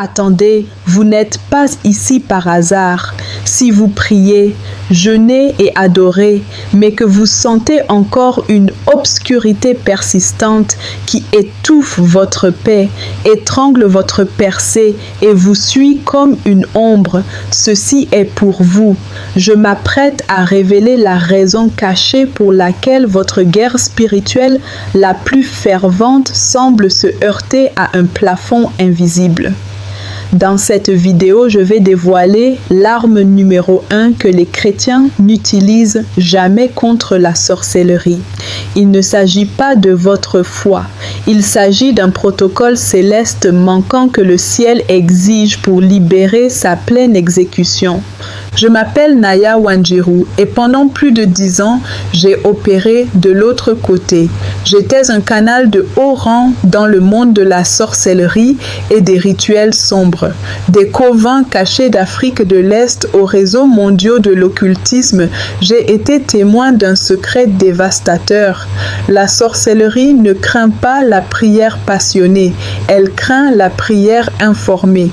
Attendez, vous n'êtes pas ici par hasard. Si vous priez, jeûnez et adorez, mais que vous sentez encore une obscurité persistante qui étouffe votre paix, étrangle votre percée et vous suit comme une ombre, ceci est pour vous. Je m'apprête à révéler la raison cachée pour laquelle votre guerre spirituelle la plus fervente semble se heurter à un plafond invisible. Dans cette vidéo, je vais dévoiler l'arme numéro 1 que les chrétiens n'utilisent jamais contre la sorcellerie. Il ne s'agit pas de votre foi. Il s'agit d'un protocole céleste manquant que le ciel exige pour libérer sa pleine exécution. Je m'appelle Naya Wanjiru et pendant plus de 10 ans, j'ai opéré de l'autre côté. J'étais un canal de haut rang dans le monde de la sorcellerie et des rituels sombres. Des covens cachés d'Afrique de l'Est aux réseaux mondiaux de l'occultisme, j'ai été témoin d'un secret dévastateur. La sorcellerie ne craint pas la prière passionnée, elle craint la prière informée.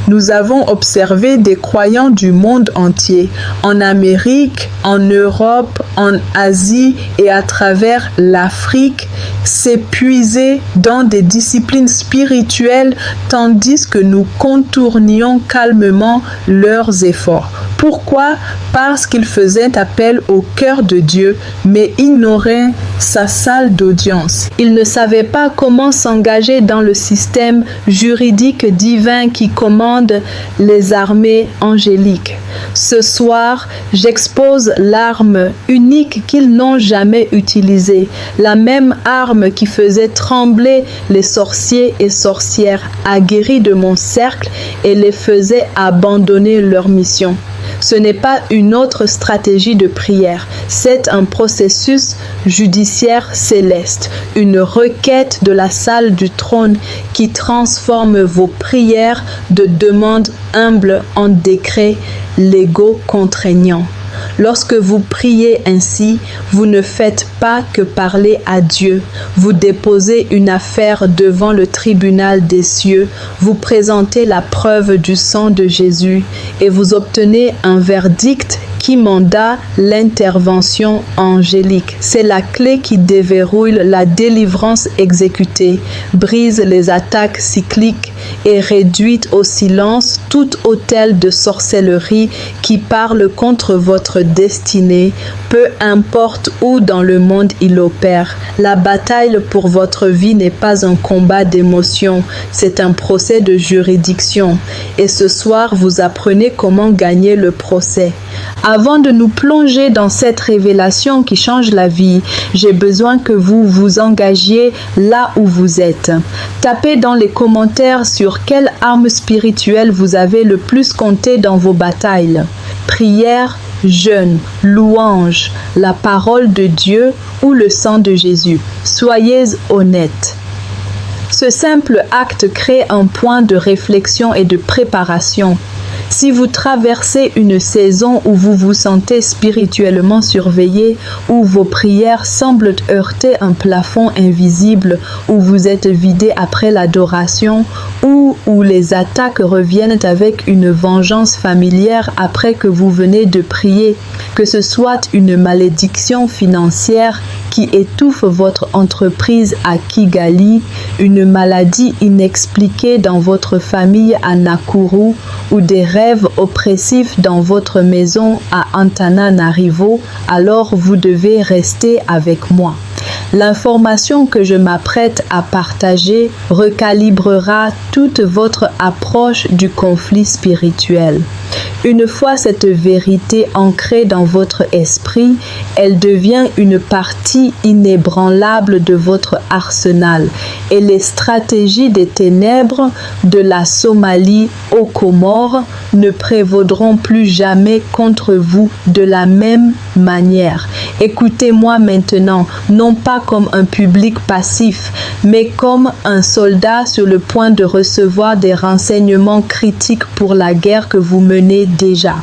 Nous avons observé des croyants du monde entier, en Amérique, en Europe, en Asie et à travers l'Afrique, s'épuiser dans des disciplines spirituelles tandis que nous contournions calmement leurs efforts. Pourquoi? Parce qu'ils faisaient appel au cœur de Dieu, mais ignoraient sa salle d'audience. Ils ne savaient pas comment s'engager dans le système juridique divin qui commande les armées angéliques. Ce soir, j'expose l'arme unique qu'ils n'ont jamais utilisée, la même arme qui faisait trembler les sorciers et sorcières aguerris de mon cercle et les faisait abandonner leur mission. Ce n'est pas une autre stratégie de prière, c'est un processus judiciaire céleste, une requête de la salle du trône qui transforme vos prières de demandes humbles en décrets légaux contraignants. Lorsque vous priez ainsi, vous ne faites pas que parler à Dieu. Vous déposez une affaire devant le tribunal des cieux, vous présentez la preuve du sang de Jésus et vous obtenez un verdict qui mandate l'intervention angélique. C'est la clé qui déverrouille la délivrance exécutée, brise les attaques cycliques et réduit au silence tout autel de sorcellerie qui parle contre votre destinée, peu importe où dans le monde il opère. La bataille pour votre vie n'est pas un combat d'émotions, c'est un procès de juridiction. Et ce soir, vous apprenez comment gagner le procès. Avant de nous plonger dans cette révélation qui change la vie, j'ai besoin que vous vous engagiez là où vous êtes. Tapez dans les commentaires sur quelle arme spirituelle vous avez le plus compté dans vos batailles. Prière, jeûne, louange, la parole de Dieu ou le sang de Jésus. Soyez honnêtes. Ce simple acte crée un point de réflexion et de préparation. Si vous traversez une saison où vous vous sentez spirituellement surveillé, où vos prières semblent heurter un plafond invisible, où vous êtes vidé après l'adoration, ou où les attaques reviennent avec une vengeance familière après que vous venez de prier, que ce soit une malédiction financière qui étouffe votre entreprise à Kigali, une maladie inexpliquée dans votre famille à Nakuru ou des rêves oppressifs dans votre maison à Antananarivo, alors vous devez rester avec moi. L'information que je m'apprête à partager recalibrera toute votre approche du conflit spirituel. Une fois cette vérité ancrée dans votre esprit, elle devient une partie inébranlable de votre arsenal et les stratégies des ténèbres de la Somalie aux Comores ne prévaudront plus jamais contre vous de la même manière. Écoutez-moi maintenant, non pas comme un public passif, mais comme un soldat sur le point de recevoir des renseignements critiques pour la guerre que vous menez déjà.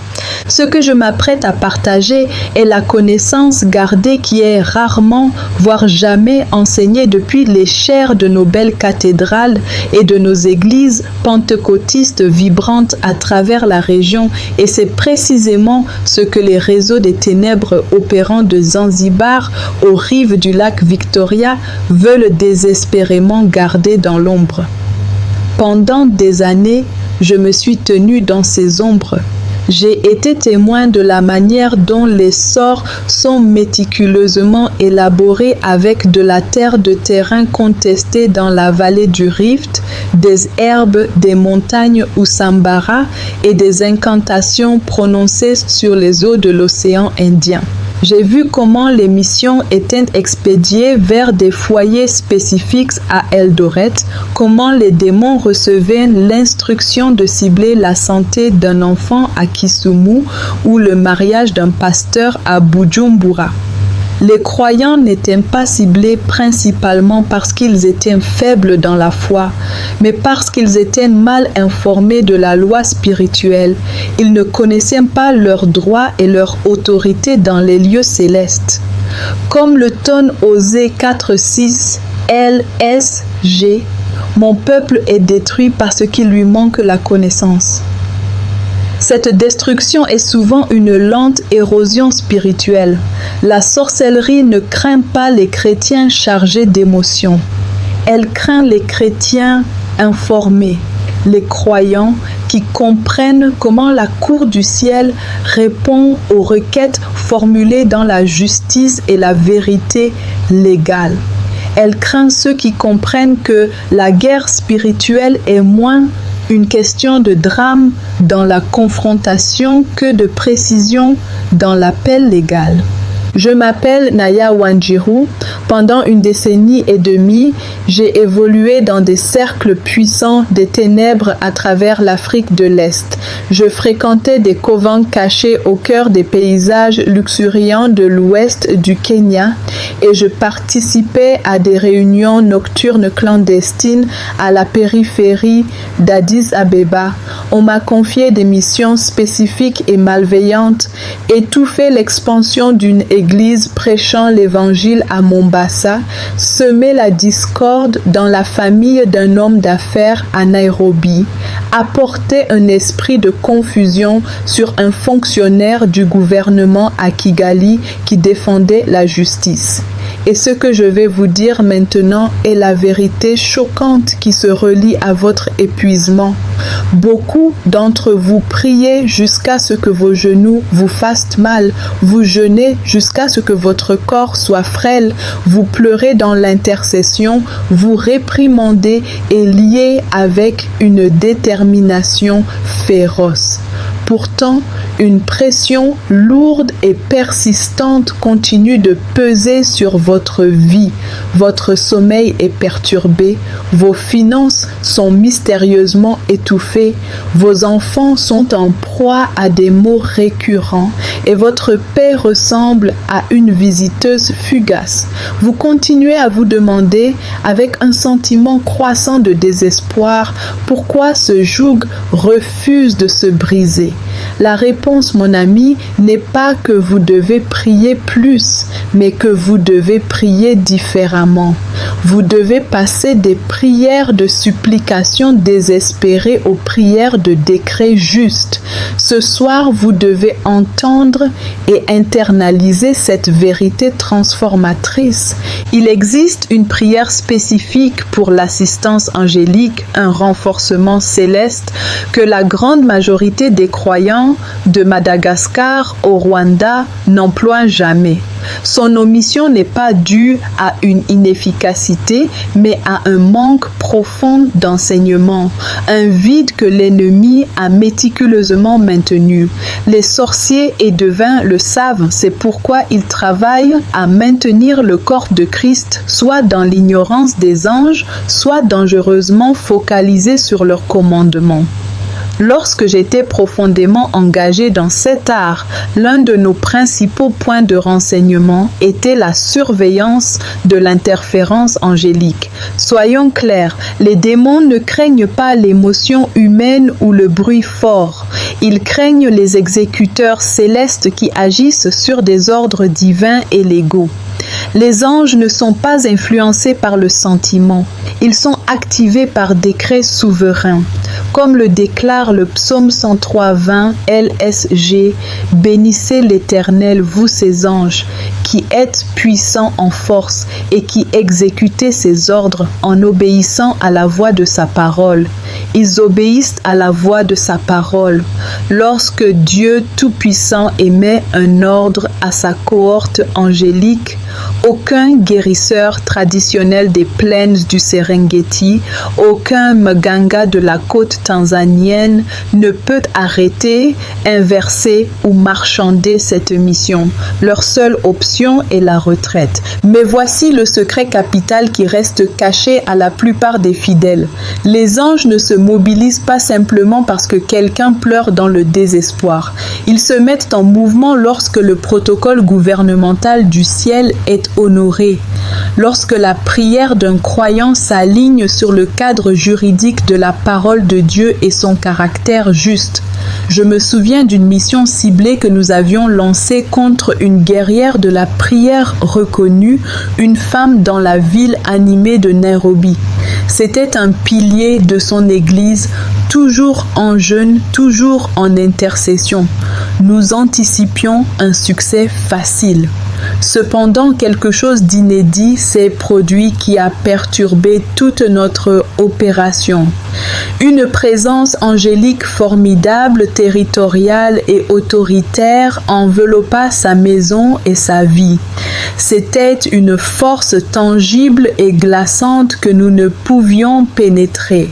Ce que je m'apprête à partager est la connaissance gardée qui est rarement, voire jamais enseignée depuis les chaires de nos belles cathédrales et de nos églises pentecôtistes vibrantes à travers la région, et c'est précisément ce que les réseaux des ténèbres opérant de Zanzibar aux rives du lac Victoria veulent désespérément garder dans l'ombre. Pendant des années, je me suis tenue dans ces ombres. J'ai été témoin de la manière dont les sorts sont méticuleusement élaborés avec de la terre de terrain contestée dans la vallée du Rift, des herbes des montagnes Usambara et des incantations prononcées sur les eaux de l'océan Indien. J'ai vu comment les missions étaient expédiées vers des foyers spécifiques à Eldoret, comment les démons recevaient l'instruction de cibler la santé d'un enfant à Kisumu ou le mariage d'un pasteur à Bujumbura. Les croyants n'étaient pas ciblés principalement parce qu'ils étaient faibles dans la foi, mais parce qu'ils étaient mal informés de la loi spirituelle. Ils ne connaissaient pas leurs droits et leur autorité dans les lieux célestes. Comme le tonne Osée 4:6 LSG, mon peuple est détruit parce qu'il lui manque la connaissance. Cette destruction est souvent une lente érosion spirituelle. La sorcellerie ne craint pas les chrétiens chargés d'émotions. Elle craint les chrétiens informés, les croyants qui comprennent comment la cour du ciel répond aux requêtes formulées dans la justice et la vérité légale. Elle craint ceux qui comprennent que la guerre spirituelle est moins une question de drame dans la confrontation que de précision dans l'appel légal. Je m'appelle Naya Wanjiru. Pendant une décennie et demie, j'ai évolué dans des cercles puissants des ténèbres à travers l'Afrique de l'Est. Je fréquentais des covents cachés au cœur des paysages luxuriants de l'ouest du Kenya et je participais à des réunions nocturnes clandestines à la périphérie d'Addis Abeba. On m'a confié des missions spécifiques et malveillantes, étouffer l'expansion d'une église prêchant l'évangile à Mombasa, semer la discorde dans la famille d'un homme d'affaires à Nairobi, apporter un esprit de confusion sur un fonctionnaire du gouvernement à Kigali qui défendait la justice. Et ce que je vais vous dire maintenant est la vérité choquante qui se relie à votre épuisement. Beaucoup d'entre vous priez jusqu'à ce que vos genoux vous fassent mal, vous jeûnez jusqu'à ce que votre corps soit frêle, vous pleurez dans l'intercession, vous réprimandez et liez avec une détermination féroce. Pourtant, une pression lourde et persistante continue de peser sur votre vie. Votre sommeil est perturbé, vos finances sont mystérieusement étouffées, vos enfants sont en proie à des maux récurrents et votre paix ressemble à une visiteuse fugace. Vous continuez à vous demander, avec un sentiment croissant de désespoir, pourquoi ce joug refuse de se briser. La réponse, mon ami, n'est pas que vous devez prier plus, mais que vous devez prier différemment. Vous devez passer des prières de supplication désespérées aux prières de décret juste. Ce soir, vous devez entendre et internaliser cette vérité transformatrice. Il existe une prière spécifique pour l'assistance angélique, un renforcement céleste que la grande majorité des croyants de Madagascar au Rwanda n'emploient jamais. Son omission n'est pas due à une inefficacité, mais à un manque profond d'enseignement, un vide que l'ennemi a méticuleusement maintenu. Les sorciers et devins le savent, c'est pourquoi ils travaillent à maintenir le corps de Christ soit dans l'ignorance des anges, soit dangereusement focalisé sur leur commandement. Lorsque j'étais profondément engagé dans cet art, l'un de nos principaux points de renseignement était la surveillance de l'interférence angélique. Soyons clairs, les démons ne craignent pas l'émotion humaine ou le bruit fort. Ils craignent les exécuteurs célestes qui agissent sur des ordres divins et légaux. Les anges ne sont pas influencés par le sentiment, ils sont activés par décret souverain. Comme le déclare le psaume 103:20 LSG, « Bénissez l'Éternel, vous ses anges, qui êtes puissants en force et qui exécutez ses ordres en obéissant à la voix de sa parole. » Ils obéissent à la voix de sa parole. Lorsque Dieu Tout-Puissant émet un ordre à sa cohorte angélique, aucun guérisseur traditionnel des plaines du Serengeti, aucun mganga de la côte tanzanienne ne peut arrêter, inverser ou marchander cette mission. Leur seule option est la retraite. Mais voici le secret capital qui reste caché à la plupart des fidèles. Les anges ne se mobilisent pas simplement parce que quelqu'un pleure dans le désespoir. Ils se mettent en mouvement lorsque le protocole gouvernemental du ciel est honoré, lorsque la prière d'un croyant s'aligne sur le cadre juridique de la parole de Dieu et son caractère juste. Je me souviens d'une mission ciblée que nous avions lancée contre une guerrière de la prière reconnue, une femme dans la ville animée de Nairobi. C'était un pilier de son église, toujours en jeûne, toujours en intercession. Nous anticipions un succès facile. Cependant, quelque chose d'inédit s'est produit qui a perturbé toute notre opération. Une présence angélique formidable, territoriale et autoritaire enveloppa sa maison et sa vie. C'était une force tangible et glaçante que nous ne pouvions pénétrer.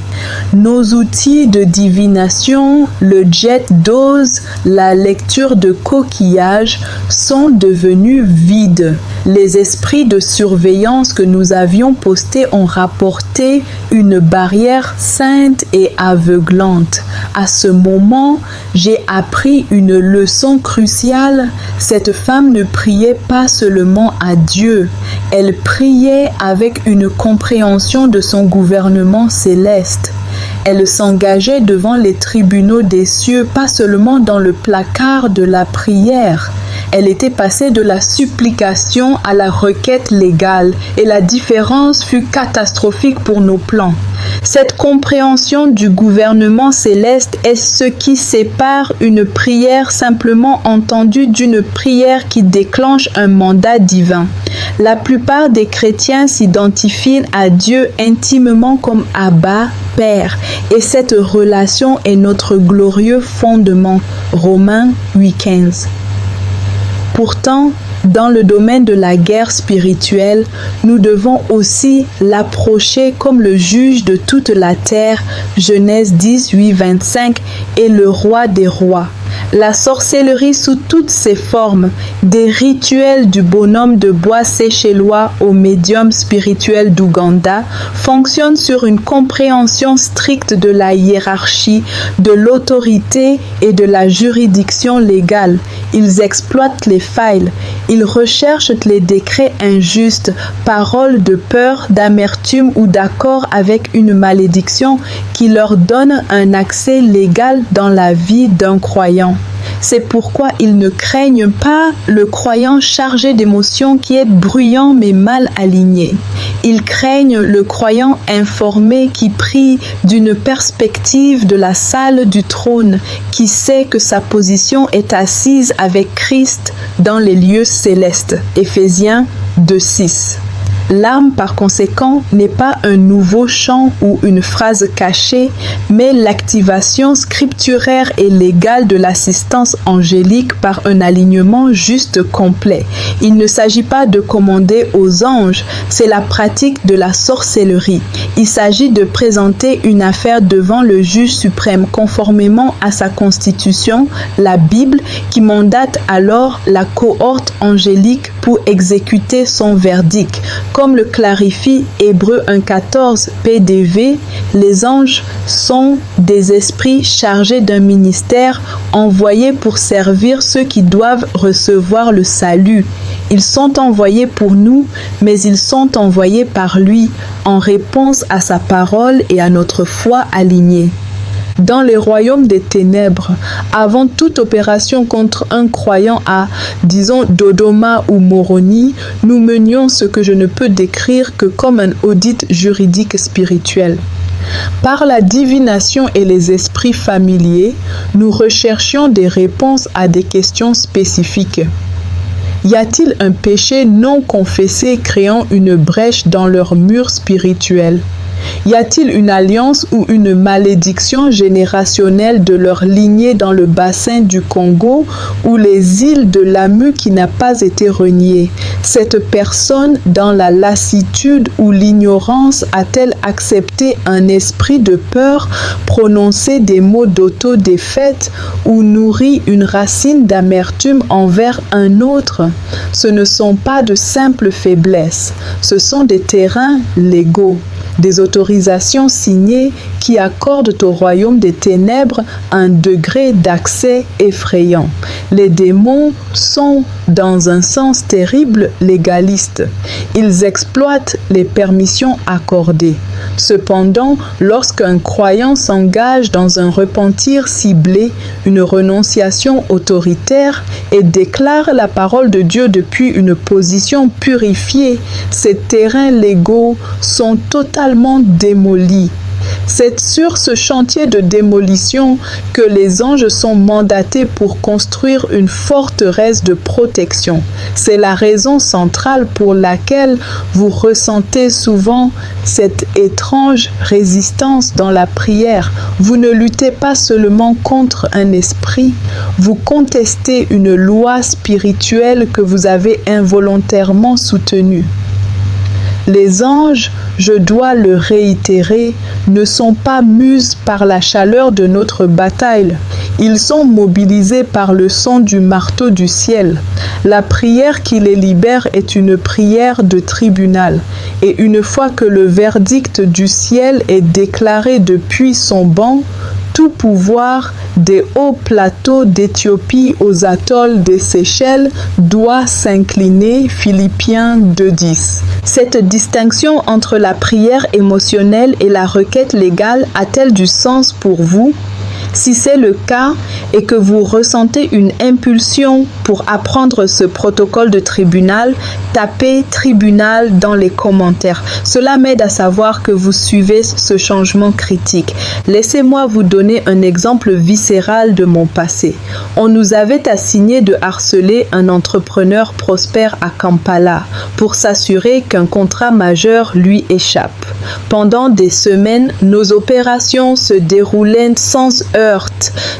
Nos outils de divination, le jet dose, la lecture de coquillages sont devenus vides. Les esprits de surveillance que nous avions postés ont rapporté une barrière sainte et aveuglante. À ce moment, j'ai appris une leçon cruciale. Cette femme ne priait pas seulement à Dieu, elle priait avec une compréhension de son gouvernement céleste. Elle s'engageait devant les tribunaux des cieux, pas seulement dans le placard de la prière. Elle était passée de la supplication à la requête légale et la différence fut catastrophique pour nos plans. Cette compréhension du gouvernement céleste est ce qui sépare une prière simplement entendue d'une prière qui déclenche un mandat divin. La plupart des chrétiens s'identifient à Dieu intimement comme Abba, Père, et cette relation est notre glorieux fondement. Romains 8:15. Pourtant, dans le domaine de la guerre spirituelle, nous devons aussi l'approcher comme le juge de toute la terre, Genèse 18:25, et le roi des rois. La sorcellerie sous toutes ses formes, des rituels du bonhomme de bois séchellois au médium spirituel d'Ouganda, fonctionnent sur une compréhension stricte de la hiérarchie, de l'autorité et de la juridiction légale. Ils exploitent les failles, ils recherchent les décrets injustes, paroles de peur, d'amertume ou d'accord avec une malédiction qui leur donne un accès légal dans la vie d'un croyant. C'est pourquoi ils ne craignent pas le croyant chargé d'émotions qui est bruyant mais mal aligné. Ils craignent le croyant informé qui prie d'une perspective de la salle du trône, qui sait que sa position est assise avec Christ dans les lieux célestes. Éphésiens 2:6. L'âme, par conséquent, n'est pas un nouveau chant ou une phrase cachée, mais l'activation scripturaire et légale de l'assistance angélique par un alignement juste complet. Il ne s'agit pas de commander aux anges, c'est la pratique de la sorcellerie. Il s'agit de présenter une affaire devant le juge suprême conformément à sa constitution, la Bible, qui mandate alors la cohorte angélique pour exécuter son verdict. Comme le clarifie Hébreux 1,14 PDV, les anges sont des esprits chargés d'un ministère envoyés pour servir ceux qui doivent recevoir le salut. Ils sont envoyés pour nous, mais ils sont envoyés par lui en réponse à sa parole et à notre foi alignée. Dans les royaumes des ténèbres, avant toute opération contre un croyant à, disons, Dodoma ou Moroni, nous menions ce que je ne peux décrire que comme un audit juridique spirituel. Par la divination et les esprits familiers, nous recherchions des réponses à des questions spécifiques. Y a-t-il un péché non confessé créant une brèche dans leur mur spirituel? Y a-t-il une alliance ou une malédiction générationnelle de leur lignée dans le bassin du Congo ou les îles de l'Amu qui n'a pas été reniée? Cette personne, dans la lassitude ou l'ignorance, a-t-elle accepté un esprit de peur, prononcé des mots d'auto-défaite ou nourri une racine d'amertume envers un autre? Ce ne sont pas de simples faiblesses, ce sont des terrains légaux. Des autorisations signées qui accordent au royaume des ténèbres un degré d'accès effrayant. Les démons sont, dans un sens terrible, légalistes. Ils exploitent les permissions accordées. Cependant, lorsqu'un croyant s'engage dans un repentir ciblé, une renonciation autoritaire et déclare la parole de Dieu depuis une position purifiée, ces terrains légaux sont totalement démolis. C'est sur ce chantier de démolition que les anges sont mandatés pour construire une forteresse de protection. C'est la raison centrale pour laquelle vous ressentez souvent cette étrange résistance dans la prière. Vous ne luttez pas seulement contre un esprit, vous contestez une loi spirituelle que vous avez involontairement soutenue. Les anges, je dois le réitérer, ne sont pas muses par la chaleur de notre bataille. Ils sont mobilisés par le son du marteau du ciel. La prière qui les libère est une prière de tribunal. Et une fois que le verdict du ciel est déclaré depuis son banc, tout pouvoir des hauts plateaux d'Éthiopie aux atolls des Seychelles doit s'incliner. Philippiens 2:10. Cette distinction entre la prière émotionnelle et la requête légale a-t-elle du sens pour vous? Si c'est le cas et que vous ressentez une impulsion pour apprendre ce protocole de tribunal, tapez tribunal dans les commentaires. Cela m'aide à savoir que vous suivez ce changement critique. Laissez-moi vous donner un exemple viscéral de mon passé. On nous avait assigné de harceler un entrepreneur prospère à Kampala pour s'assurer qu'un contrat majeur lui échappe. Pendant des semaines, nos opérations se déroulaient sans heurts.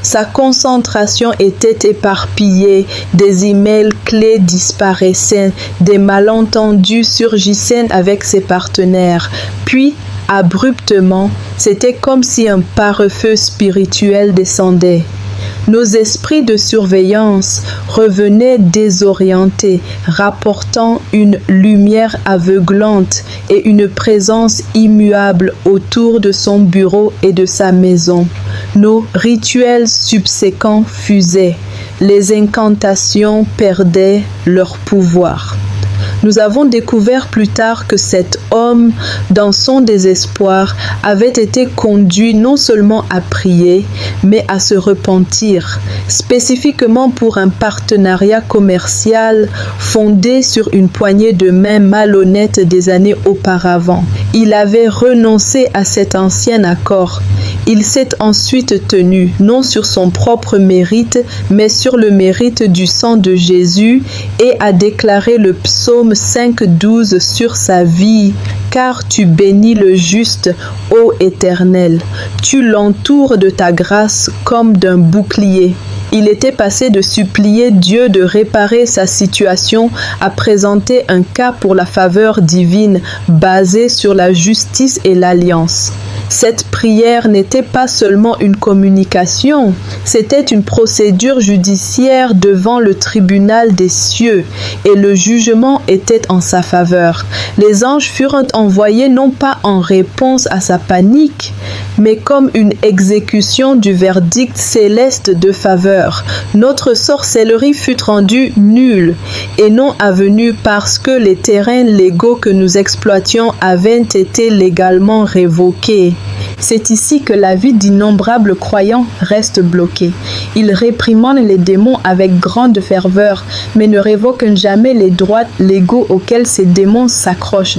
Sa concentration était éparpillée, des emails clés disparaissaient, des malentendus surgissaient avec ses partenaires. Puis, abruptement, c'était comme si un pare-feu spirituel descendait. Nos esprits de surveillance revenaient désorientés, rapportant une lumière aveuglante et une présence immuable autour de son bureau et de sa maison. Nos rituels subséquents fusaient. Les incantations perdaient leur pouvoir. Nous avons découvert plus tard que cet homme, dans son désespoir, avait été conduit non seulement à prier, mais à se repentir, spécifiquement pour un partenariat commercial fondé sur une poignée de main malhonnête des années auparavant. Il avait renoncé à cet ancien accord. Il s'est ensuite tenu, non sur son propre mérite, mais sur le mérite du sang de Jésus et a déclaré le psaume 5:12 sur sa vie. Car tu bénis le juste, ô Éternel. Tu l'entoures de ta grâce comme d'un bouclier. Il était passé de supplier Dieu de réparer sa situation à présenter un cas pour la faveur divine basée sur la justice et l'alliance. Cette prière n'était pas seulement une communication, c'était une procédure judiciaire devant le tribunal des cieux et le jugement était en sa faveur. Les anges furent envoyés non pas en réponse à sa panique, mais comme une exécution du verdict céleste de faveur. Notre sorcellerie fut rendue nulle et non avenue parce que les terrains légaux que nous exploitions avaient été légalement révoqués. C'est ici que la vie d'innombrables croyants reste bloquée. Ils réprimandent les démons avec grande ferveur, mais ne révoquent jamais les droits légaux auxquels ces démons s'accrochent.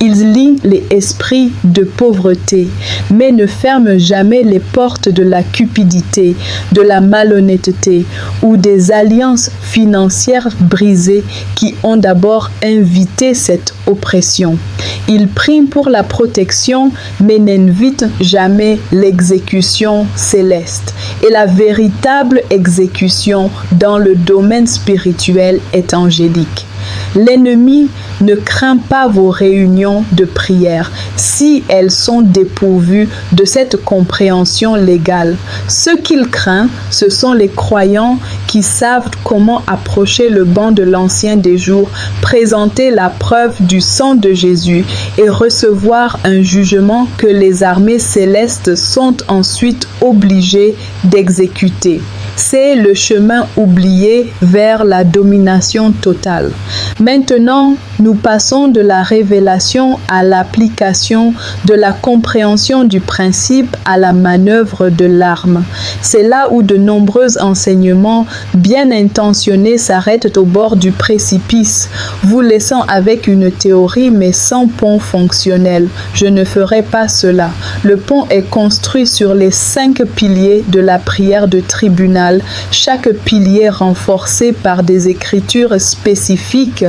Ils lient les esprits de pauvreté, mais ne ferment jamais les portes de la cupidité, de la malhonnêteté ou des alliances financières brisées qui ont d'abord invité cette oppression. Ils prient pour la protection, mais n'invitent jamais l'exécution céleste. Et la véritable exécution dans le domaine spirituel est angélique. L'ennemi ne craint pas vos réunions de prière si elles sont dépourvues de cette compréhension légale. Ce qu'il craint, ce sont les croyants qui savent comment approcher le banc de l'Ancien des jours, présenter la preuve du sang de Jésus et recevoir un jugement que les armées célestes sont ensuite obligées d'exécuter. C'est le chemin oublié vers la domination totale. Maintenant, nous passons de la révélation à l'application, de la compréhension du principe à la manœuvre de l'arme. C'est là où de nombreux enseignements bien intentionnés s'arrêtent au bord du précipice, vous laissant avec une théorie mais sans pont fonctionnel. Je ne ferai pas cela. Le pont est construit sur les 5 piliers de la prière de tribunal, chaque pilier renforcé par des écritures spécifiques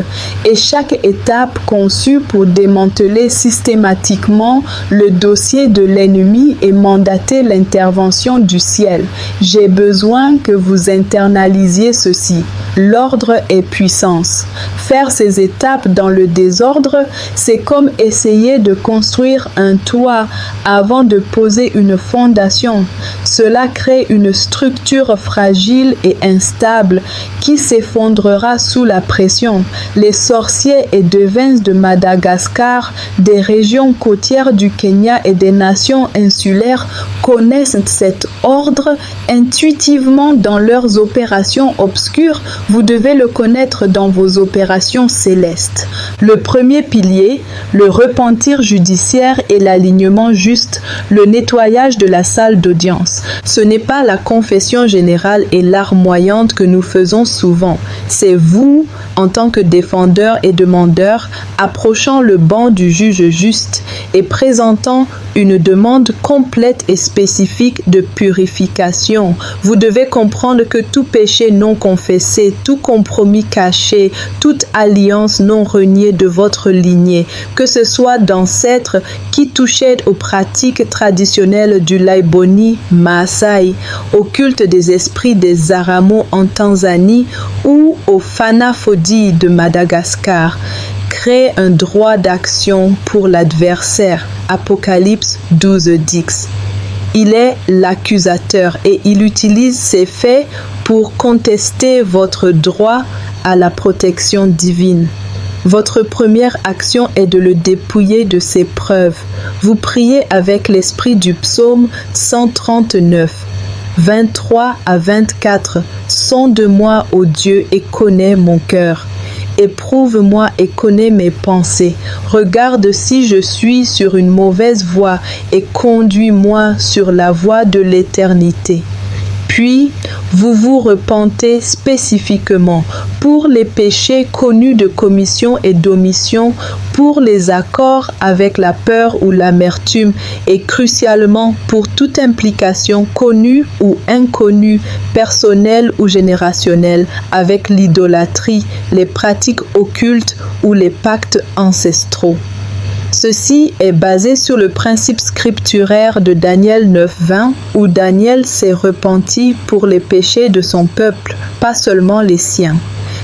et chaque étape conçue pour démanteler systématiquement le dossier de l'ennemi et mandater l'intervention du ciel. J'ai besoin que vous internalisiez ceci. L'ordre est puissance. Faire ces étapes dans le désordre, c'est comme essayer de construire un toit avant de poser une fondation. Cela crée une structure fragile et instable qui s'effondrera sous la pression. Les sorciers et devins de Madagascar, des régions côtières du Kenya et des nations insulaires connaissent cet ordre intuitivement dans leurs opérations obscures. Vous devez le connaître dans vos opérations célestes. Le premier pilier, le repentir judiciaire et l'alignement juste, le nettoyage de la salle d'audience. Ce n'est pas la confession générale et larmoyante que nous faisons souvent. C'est vous, en tant que défendeur et demandeur, approchant le banc du juge juste et présentant une demande complète et spécifique de purification. Vous devez comprendre que tout péché non confessé, tout compromis caché, toute alliance non reniée de votre lignée, que ce soit d'ancêtres qui touchaient aux pratiques traditionnelles du Laiboni Maasai, au culte des esprits des Aramo en Tanzanie ou au Fanafodi de Madagascar, crée un droit d'action pour l'adversaire. Apocalypse 12:10. Il est l'accusateur et il utilise ces faits pour contester votre droit à la protection divine. Votre première action est de le dépouiller de ses preuves. Vous priez avec l'esprit du psaume 139. 23 à 24. Sonde-moi, ô Dieu, et connais mon cœur. Éprouve-moi et connais mes pensées. Regarde si je suis sur une mauvaise voie et conduis-moi sur la voie de l'éternité. Puis, vous vous repentez spécifiquement pour les péchés connus de commission et d'omission, pour les accords avec la peur ou l'amertume et crucialement pour toute implication connue ou inconnue, personnelle ou générationnelle avec l'idolâtrie, les pratiques occultes ou les pactes ancestraux. Ceci est basé sur le principe scripturaire de Daniel 9:20 où Daniel s'est repenti pour les péchés de son peuple, pas seulement les siens.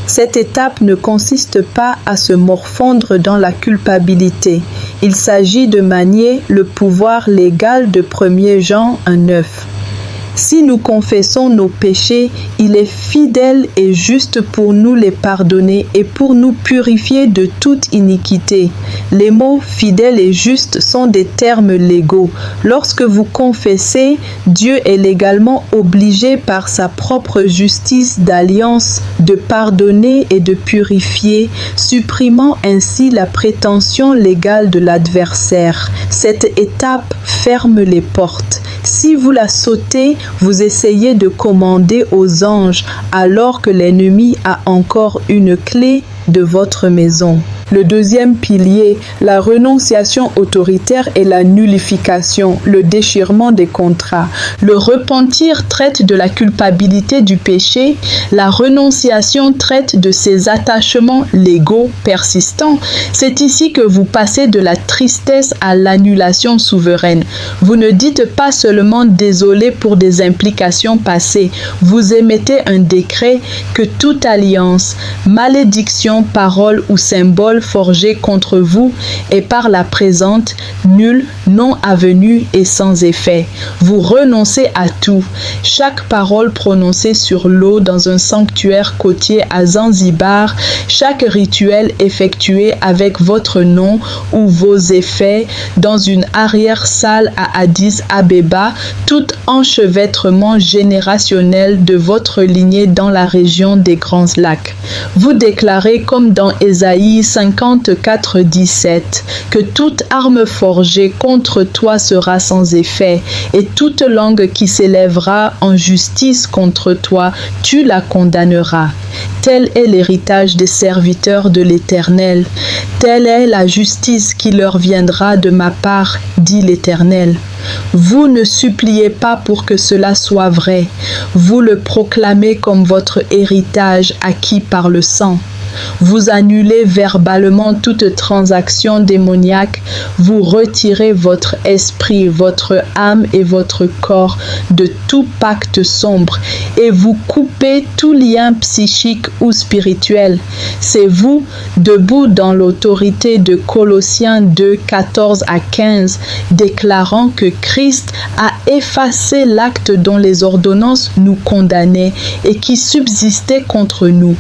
Cette étape ne consiste pas à se morfondre dans la culpabilité. Il s'agit de manier le pouvoir légal de 1 Jean 1,9. Si nous confessons nos péchés, il est fidèle et juste pour nous les pardonner et pour nous purifier de toute iniquité. Les mots fidèle et juste sont des termes légaux. Lorsque vous confessez, Dieu est légalement obligé par sa propre justice d'alliance de pardonner et de purifier, supprimant ainsi la prétention légale de l'adversaire. Cette étape ferme les portes. Si vous la sautez, vous essayez de commander aux anges alors que l'ennemi a encore une clé de votre maison. Le deuxième pilier, la renonciation autoritaire et la nullification, le déchirement des contrats. Le repentir traite de la culpabilité du péché, la renonciation traite de ses attachements légaux persistants. C'est ici que vous passez de la tristesse à l'annulation souveraine. Vous ne dites pas seulement désolé pour des implications passées, vous émettez un décret que toute alliance, malédiction, parole ou symbole forgé contre vous est par la présente, nulle, non avenue et sans effet. Vous renoncez à tout. Chaque parole prononcée sur l'eau dans un sanctuaire côtier à Zanzibar, chaque rituel effectué avec votre nom ou vos effets dans une arrière-salle à Addis Abeba, tout enchevêtrement générationnel de votre lignée dans la région des Grands Lacs. Vous déclarez comme dans Ésaïe 54:17 que toute arme forgée contre toi sera sans effet et toute langue qui s'élèvera en justice contre toi, tu la condamneras. Tel est l'héritage des serviteurs de l'Éternel. Telle est la justice qui leur viendra de ma part, dit l'Éternel. Vous ne suppliez pas pour que cela soit vrai. Vous le proclamez comme votre héritage acquis par le sang. Vous annulez verbalement toute transaction démoniaque, vous retirez votre esprit, votre âme et votre corps de tout pacte sombre et vous coupez tout lien psychique ou spirituel. C'est vous, debout dans l'autorité de Colossiens 2:14-15, déclarant que Christ a effacé l'acte dont les ordonnances nous condamnaient et qui subsistait contre nous,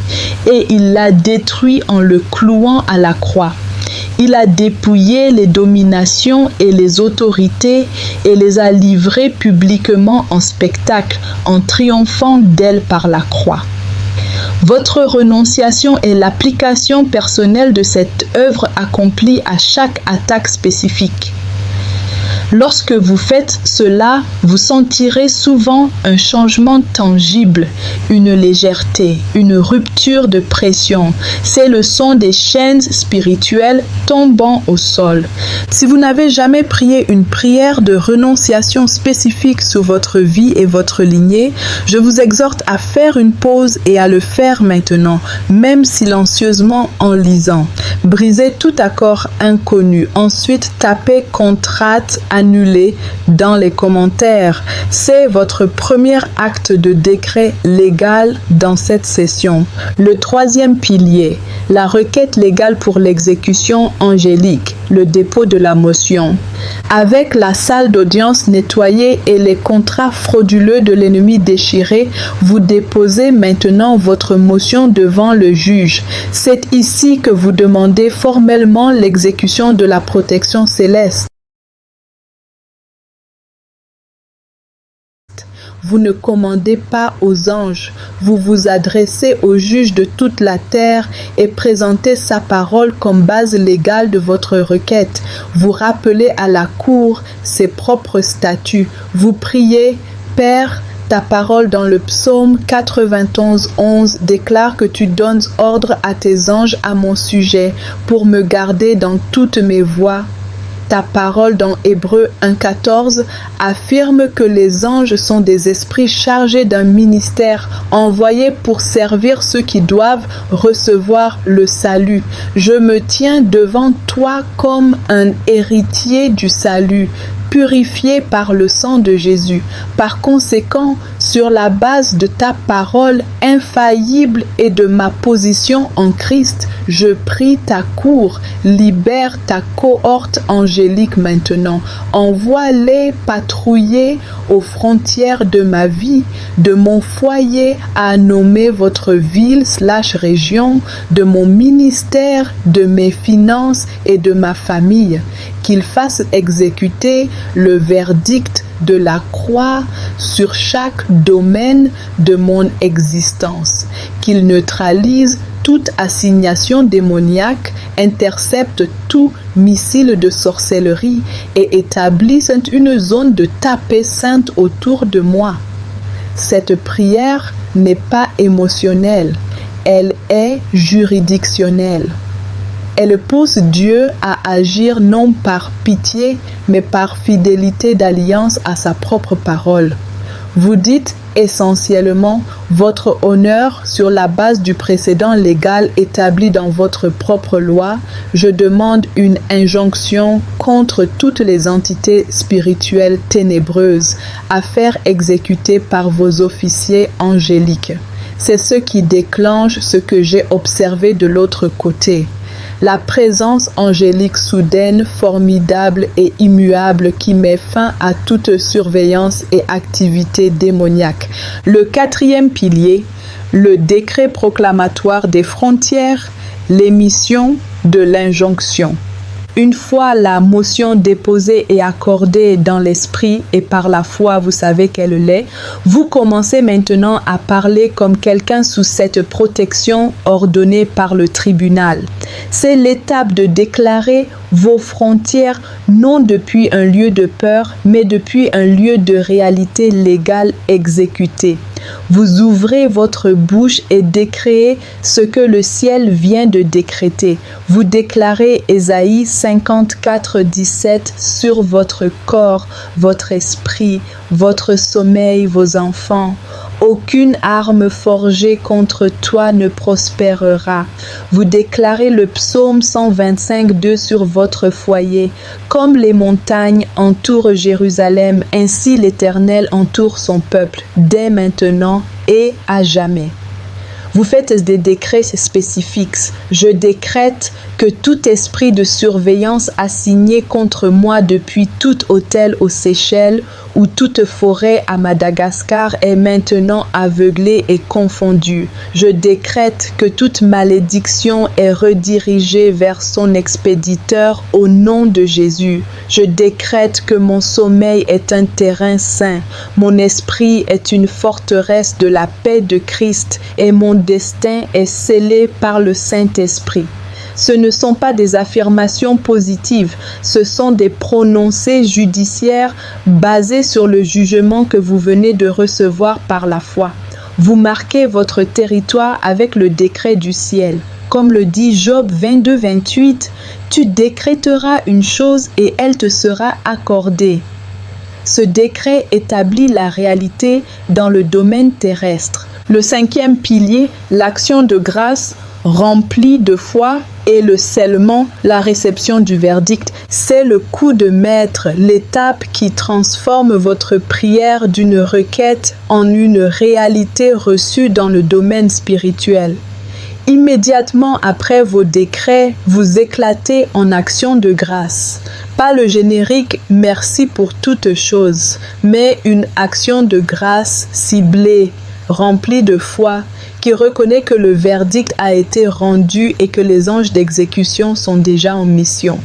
et il l'a détruit en le clouant à la croix. Il a dépouillé les dominations et les autorités et les a livrées publiquement en spectacle, en triomphant d'elles par la croix. Votre renonciation est l'application personnelle de cette œuvre accomplie à chaque attaque spécifique. Lorsque vous faites cela, vous sentirez souvent un changement tangible, une légèreté, une rupture de pression. C'est le son des chaînes spirituelles tombant au sol. Si vous n'avez jamais prié une prière de renonciation spécifique sur votre vie et votre lignée, je vous exhorte à faire une pause et à le faire maintenant, même silencieusement en lisant. Brisez tout accord inconnu. Ensuite, tapez contrate annulé dans les commentaires. C'est votre premier acte de décret légal dans cette session. Le troisième pilier, la requête légale pour l'exécution angélique, le dépôt de la motion. Avec la salle d'audience nettoyée et les contrats frauduleux de l'ennemi déchirés, vous déposez maintenant votre motion devant le juge. C'est ici que vous demandez formellement l'exécution de la protection céleste. Vous ne commandez pas aux anges, vous vous adressez au juge de toute la terre et présentez sa parole comme base légale de votre requête. Vous rappelez à la cour ses propres statuts. Vous priez, Père, ta parole dans le psaume 91:11 déclare que tu donnes ordre à tes anges à mon sujet pour me garder dans toutes mes voies. Ta parole dans Hébreux 1:14 affirme que les anges sont des esprits chargés d'un ministère envoyés pour servir ceux qui doivent recevoir le salut. Je me tiens devant toi comme un héritier du salut. purifié par le sang de Jésus. Par conséquent, sur la base de ta parole infaillible et de ma position en Christ, je prie ta cour, libère ta cohorte angélique maintenant. Envoie-les patrouiller aux frontières de ma vie, de mon foyer à nommer votre ville/région, de mon ministère, de mes finances et de ma famille. Qu'ils fassent exécuter le verdict de la croix sur chaque domaine de mon existence. Qu'ils neutralisent toute assignation démoniaque, interceptent tout missile de sorcellerie et établissent une zone de paix sainte autour de moi. Cette prière n'est pas émotionnelle, elle est juridictionnelle. Elle pousse Dieu à agir non par pitié, mais par fidélité d'alliance à sa propre parole. Vous dites essentiellement votre honneur sur la base du précédent légal établi dans votre propre loi. Je demande une injonction contre toutes les entités spirituelles ténébreuses à faire exécuter par vos officiers angéliques. C'est ce qui déclenche ce que j'ai observé de l'autre côté. La présence angélique soudaine, formidable et immuable qui met fin à toute surveillance et activité démoniaque. Le quatrième pilier, le décret proclamatoire des frontières, l'émission de l'injonction. Une fois la motion déposée et accordée dans l'esprit et par la foi, vous savez qu'elle l'est, vous commencez maintenant à parler comme quelqu'un sous cette protection ordonnée par le tribunal. C'est l'étape de déclarer vos frontières non depuis un lieu de peur, mais depuis un lieu de réalité légale exécutée. Vous ouvrez votre bouche et décréez ce que le ciel vient de décréter. Vous déclarez Ésaïe 54, 17 sur votre corps, votre esprit, votre sommeil, vos enfants. Aucune arme forgée contre toi ne prospérera. Vous déclarez le psaume 125, 2 sur votre foyer. Comme les montagnes entourent Jérusalem, ainsi l'Éternel entoure son peuple, dès maintenant et à jamais. Vous faites des décrets spécifiques. Je décrète que tout esprit de surveillance assigné contre moi depuis tout hôtel aux Seychelles ou toute forêt à Madagascar est maintenant aveuglé et confondu. Je décrète que toute malédiction est redirigée vers son expéditeur au nom de Jésus. Je décrète que mon sommeil est un terrain saint, mon esprit est une forteresse de la paix de Christ et mon destin est scellé par le Saint-Esprit. Ce ne sont pas des affirmations positives, ce sont des prononcés judiciaires basés sur le jugement que vous venez de recevoir par la foi. Vous marquez votre territoire avec le décret du ciel. Comme le dit Job 22, 28, « Tu décréteras une chose et elle te sera accordée. » Ce décret établit la réalité dans le domaine terrestre. Le cinquième pilier, l'action de grâce remplie de foi et le scellement, la réception du verdict, c'est le coup de maître, l'étape qui transforme votre prière d'une requête en une réalité reçue dans le domaine spirituel. Immédiatement après vos décrets, vous éclatez en action de grâce. Pas le générique « merci pour toutes choses », mais une action de grâce ciblée, remplie de foi, qui reconnaît que le verdict a été rendu et que les anges d'exécution sont déjà en mission.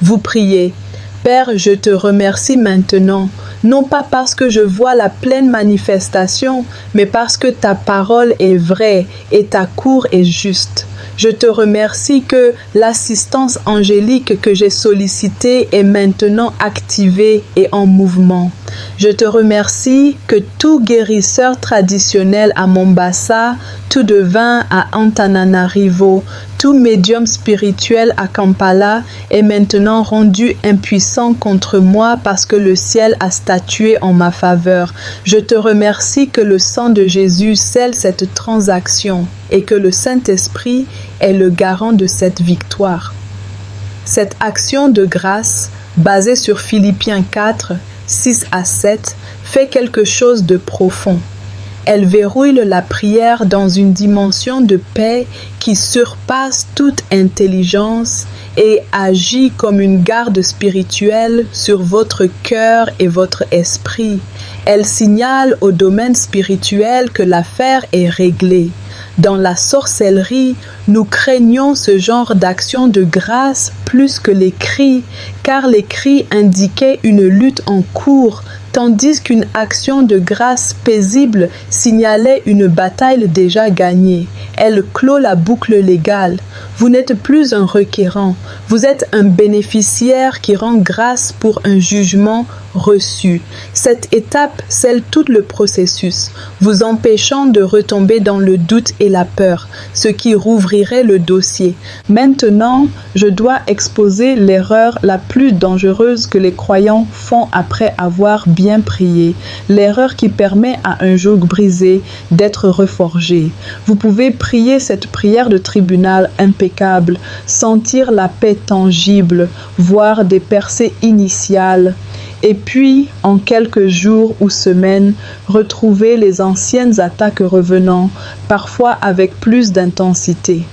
Vous priez, « Père, je te remercie maintenant, non pas parce que je vois la pleine manifestation, mais parce que ta parole est vraie et ta cour est juste. Je te remercie que l'assistance angélique que j'ai sollicitée est maintenant activée et en mouvement. Je te remercie que tout guérisseur traditionnel à Mombasa, tout devin à Antananarivo, tout médium spirituel à Kampala est maintenant rendu impuissant contre moi parce que le ciel a statué en ma faveur. Je te remercie que le sang de Jésus scelle cette transaction et que le Saint-Esprit est le garant de cette victoire. Cette action de grâce basée sur Philippiens 4, 6 à 7, fait quelque chose de profond. Elle verrouille la prière dans une dimension de paix qui surpasse toute intelligence et agit comme une garde spirituelle sur votre cœur et votre esprit. Elle signale au domaine spirituel que l'affaire est réglée. Dans la sorcellerie, nous craignons ce genre d'action de grâce plus que les cris, car les cris indiquaient une lutte en cours, tandis qu'une action de grâce paisible signalait une bataille déjà gagnée. Elle clôt la boucle légale. Vous n'êtes plus un requérant, vous êtes un bénéficiaire qui rend grâce pour un jugement reçu. Cette étape scelle tout le processus, vous empêchant de retomber dans le doute et la peur, ce qui rouvrirait le dossier. Maintenant, je dois exposer l'erreur la plus dangereuse que les croyants font après avoir bien prié, l'erreur qui permet à un joug brisé d'être reforgé. Vous pouvez prier cette prière de tribunal impeccable, sentir la paix tangible, voir des percées initiales, et puis, en quelques jours ou semaines, retrouver les anciennes attaques revenant, parfois avec plus d'intensité.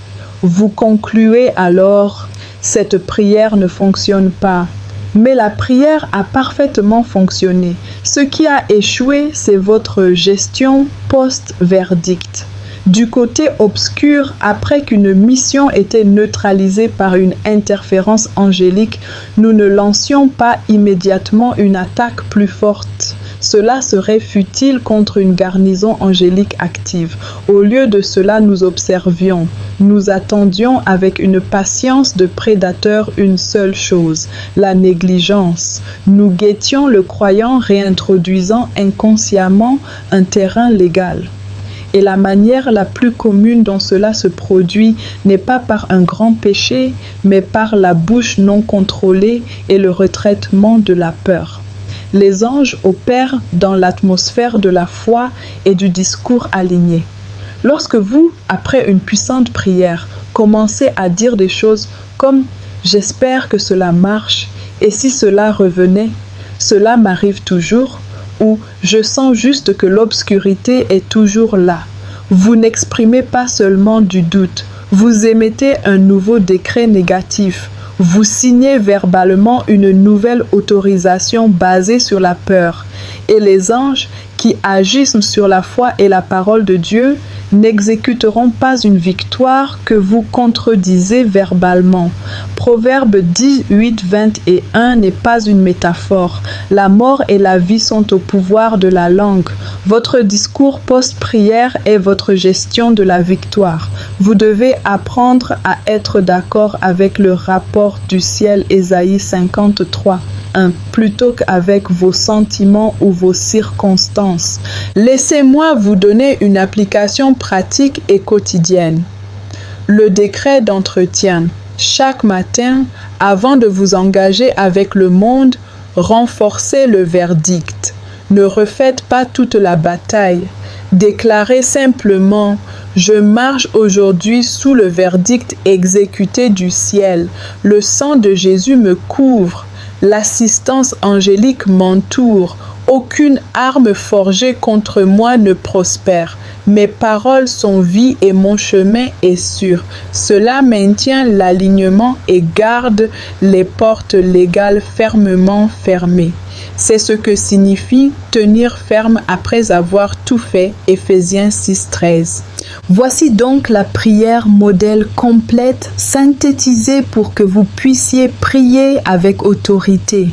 Vous concluez alors, cette prière ne fonctionne pas. Mais la prière a parfaitement fonctionné. Ce qui a échoué, c'est votre gestion post-verdict. Du côté obscur, après qu'une mission était neutralisée par une interférence angélique, nous ne lancions pas immédiatement une attaque plus forte. Cela serait futile contre une garnison angélique active. Au lieu de cela, nous observions. Nous attendions avec une patience de prédateur une seule chose, la négligence. Nous guettions le croyant réintroduisant inconsciemment un terrain légal. Et la manière la plus commune dont cela se produit n'est pas par un grand péché, mais par la bouche non contrôlée et le retraitement de la peur. Les anges opèrent dans l'atmosphère de la foi et du discours aligné. Lorsque vous, après une puissante prière, commencez à dire des choses comme « j'espère que cela marche » et si cela revenait, cela m'arrive toujours, ou je sens juste que l'obscurité est toujours là. Vous n'exprimez pas seulement du doute, vous émettez un nouveau décret négatif. Vous signez verbalement une nouvelle autorisation basée sur la peur. Et les anges qui agissent sur la foi et la parole de Dieu n'exécuteront pas une victoire que vous contredisez verbalement. Proverbe 18, 21 n'est pas une métaphore. La mort et la vie sont au pouvoir de la langue. Votre discours post-prière est votre gestion de la victoire. Vous devez apprendre à être d'accord avec le rapport du ciel Ésaïe 53. Plutôt qu'avec vos sentiments ou vos circonstances. Laissez-moi vous donner une application pratique et quotidienne. Le décret d'entretien. Chaque matin, avant de vous engager avec le monde, renforcez le verdict. Ne refaites pas toute la bataille. Déclarez simplement « Je marche aujourd'hui sous le verdict exécuté du ciel. Le sang de Jésus me couvre. L'assistance angélique m'entoure. Aucune arme forgée contre moi ne prospère. Mes paroles sont vie et mon chemin est sûr. Cela maintient l'alignement et garde les portes légales fermement fermées. » C'est ce que signifie tenir ferme après avoir tout fait, Éphésiens 6:13. Voici donc la prière modèle complète, synthétisée pour que vous puissiez prier avec autorité.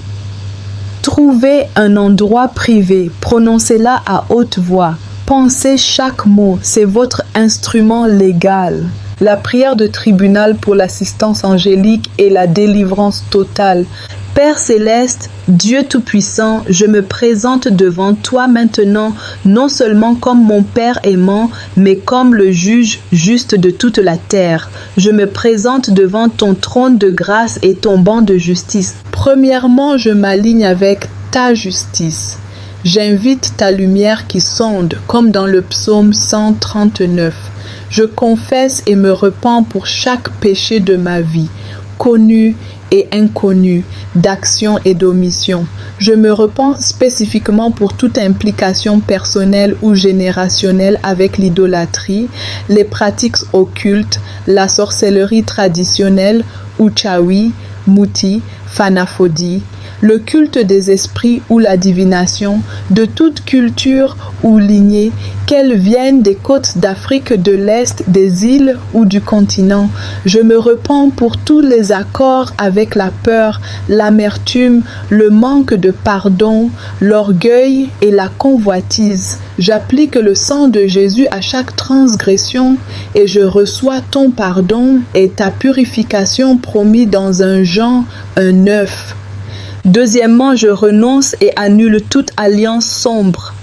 Trouvez un endroit privé, prononcez-la à haute voix. Pensez chaque mot, c'est votre instrument légal. La prière de tribunal pour l'assistance angélique et la délivrance totale. Père céleste, Dieu Tout-Puissant, je me présente devant toi maintenant, non seulement comme mon Père aimant, mais comme le juge juste de toute la terre. Je me présente devant ton trône de grâce et ton banc de justice. Premièrement, je m'aligne avec ta justice. J'invite ta lumière qui sonde, comme dans le psaume 139. Je confesse et me repens pour chaque péché de ma vie, connu et inconnues, d'action et d'omission. Je me repens spécifiquement pour toute implication personnelle ou générationnelle avec l'idolâtrie, les pratiques occultes, la sorcellerie traditionnelle, uchawi, muti, fanafodi, le culte des esprits ou la divination, de toute culture ou lignée, qu'elles viennent des côtes d'Afrique de l'Est, des îles ou du continent. Je me repens pour tous les accords avec la peur, l'amertume, le manque de pardon, l'orgueil et la convoitise. J'applique le sang de Jésus à chaque transgression et je reçois ton pardon et ta purification promis dans 1 Jean 1:9. Deuxièmement, je renonce et annule toute alliance sombre.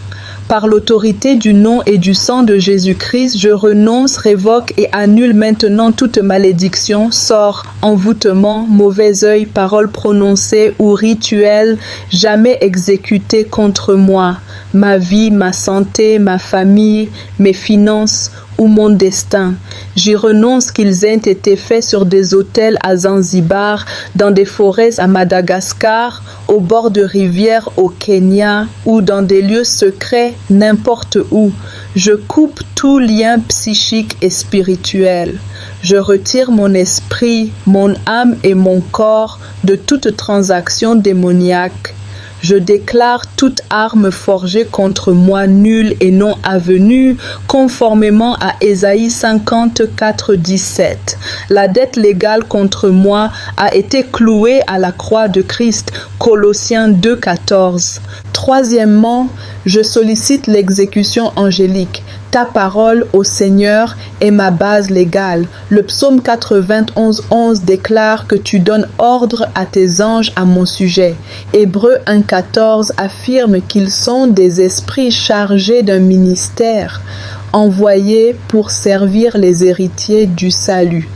Par l'autorité du nom et du sang de Jésus-Christ, je renonce, révoque et annule maintenant toute malédiction, sort, envoûtement, mauvais œil, paroles prononcées ou rituels jamais exécutés contre moi, ma vie, ma santé, ma famille, mes finances ou mon destin. J'y renonce qu'ils aient été faits sur des autels à Zanzibar, dans des forêts à Madagascar, au bord de rivières au Kenya ou dans des lieux secrets n'importe où. Je coupe tout lien psychique et spirituel. Je retire mon esprit, mon âme et mon corps de toute transaction démoniaque. Je déclare toute arme forgée contre moi nulle et non avenue, conformément à Ésaïe 54:17. La dette légale contre moi a été clouée à la croix de Christ, Colossiens 2:14. Troisièmement, je sollicite l'exécution angélique. Ta parole, ô Seigneur, est ma base légale. Le psaume 91:11 déclare que tu donnes ordre à tes anges à mon sujet. Hébreux 1:14 affirme qu'ils sont des esprits chargés d'un ministère, envoyés pour servir les héritiers du salut.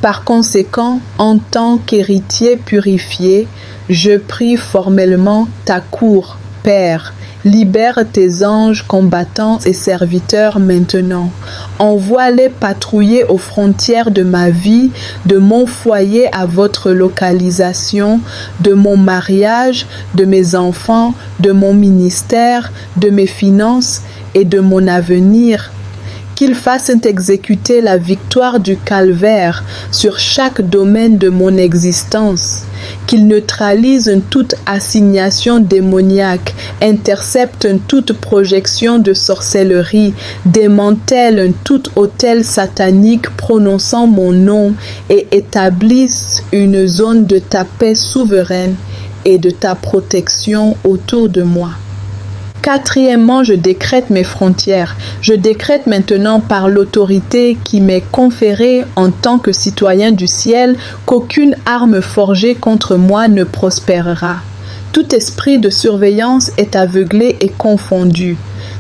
Par conséquent, en tant qu'héritier purifié, je prie formellement ta cour, Père. Libère tes anges combattants et serviteurs maintenant. Envoie-les patrouiller aux frontières de ma vie, de mon foyer à votre localisation, de mon mariage, de mes enfants, de mon ministère, de mes finances et de mon avenir. Qu'ils fassent exécuter la victoire du calvaire sur chaque domaine de mon existence. Qu'ils neutralisent toute assignation démoniaque, interceptent toute projection de sorcellerie, démantèlent tout autel satanique prononçant mon nom et établissent une zone de ta paix souveraine et de ta protection autour de moi. Quatrièmement, je décrète mes frontières. Je décrète maintenant par l'autorité qui m'est conférée en tant que citoyen du ciel qu'aucune arme forgée contre moi ne prospérera. Tout esprit de surveillance est aveuglé et confondu.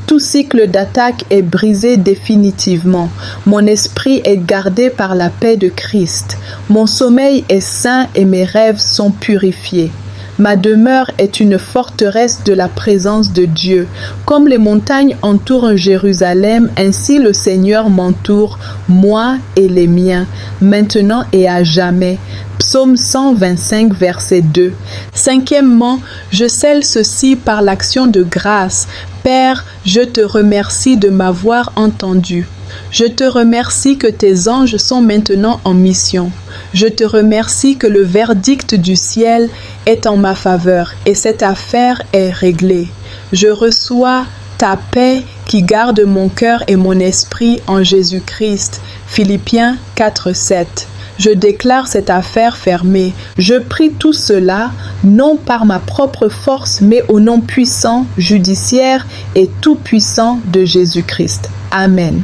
Tout cycle d'attaque est brisé définitivement. Mon esprit est gardé par la paix de Christ. Mon sommeil est sain et mes rêves sont purifiés. Ma demeure est une forteresse de la présence de Dieu. Comme les montagnes entourent Jérusalem, ainsi le Seigneur m'entoure, moi et les miens, maintenant et à jamais. Psaume 125, verset 2. Cinquièmement, je scelle ceci par l'action de grâce. Père, je te remercie de m'avoir entendu. Je te remercie que tes anges sont maintenant en mission. Je te remercie que le verdict du ciel est en ma faveur et cette affaire est réglée. Je reçois ta paix qui garde mon cœur et mon esprit en Jésus-Christ. Philippiens 4:7. Je déclare cette affaire fermée. Je prie tout cela, non par ma propre force, mais au nom puissant, judiciaire et tout-puissant de Jésus-Christ. Amen.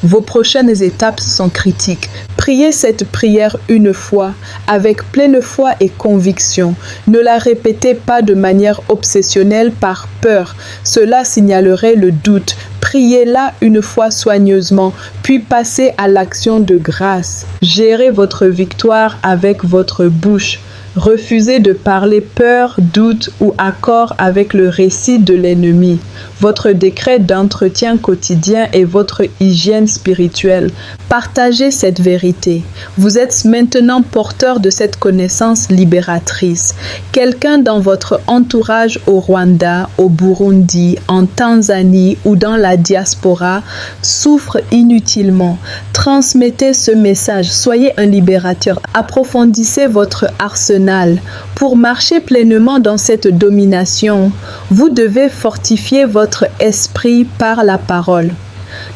Vos prochaines étapes sont critiques. Priez cette prière une fois, avec pleine foi et conviction. Ne la répétez pas de manière obsessionnelle par peur. Cela signalerait le doute. Priez-la une fois soigneusement, puis passez à l'action de grâce. Gérez votre victoire avec votre bouche. Refusez de parler peur, doute ou accord avec le récit de l'ennemi. Votre décret d'entretien quotidien est votre hygiène spirituelle. Partagez cette vérité. Vous êtes maintenant porteur de cette connaissance libératrice. Quelqu'un dans votre entourage au Rwanda, au Burundi, en Tanzanie ou dans la diaspora souffre inutilement. Transmettez ce message. Soyez un libérateur. Approfondissez votre arsenal. Pour marcher pleinement dans cette domination, vous devez fortifier votre esprit par la parole.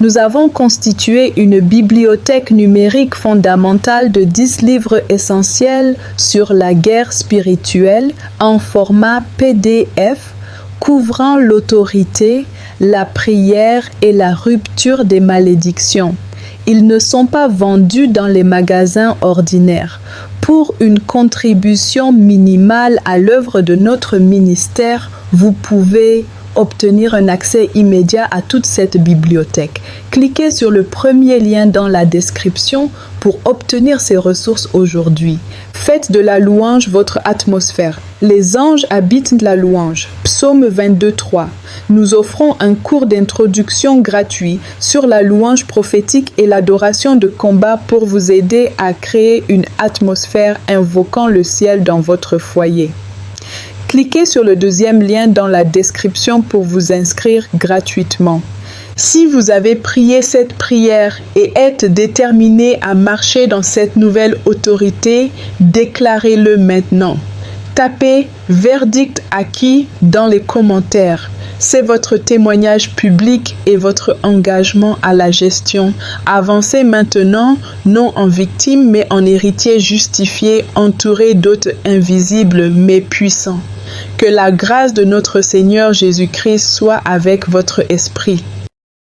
Nous avons constitué une bibliothèque numérique fondamentale de 10 livres essentiels sur la guerre spirituelle en format PDF, couvrant l'autorité, la prière et la rupture des malédictions. Ils ne sont pas vendus dans les magasins ordinaires. Pour une contribution minimale à l'œuvre de notre ministère, vous pouvez obtenir un accès immédiat à toute cette bibliothèque. Cliquez sur le premier lien dans la description pour obtenir ces ressources aujourd'hui. Faites de la louange votre atmosphère. Les anges habitent la louange. Psaume 22:3. Nous offrons un cours d'introduction gratuit sur la louange prophétique et l'adoration de combat pour vous aider à créer une atmosphère invoquant le ciel dans votre foyer. Cliquez sur le deuxième lien dans la description pour vous inscrire gratuitement. Si vous avez prié cette prière et êtes déterminé à marcher dans cette nouvelle autorité, déclarez-le maintenant. Tapez « Verdict acquis » dans les commentaires. C'est votre témoignage public et votre engagement à la gestion. Avancez maintenant, non en victime, mais en héritier justifié, entouré d'hôtes invisibles mais puissants. Que la grâce de notre Seigneur Jésus-Christ soit avec votre esprit.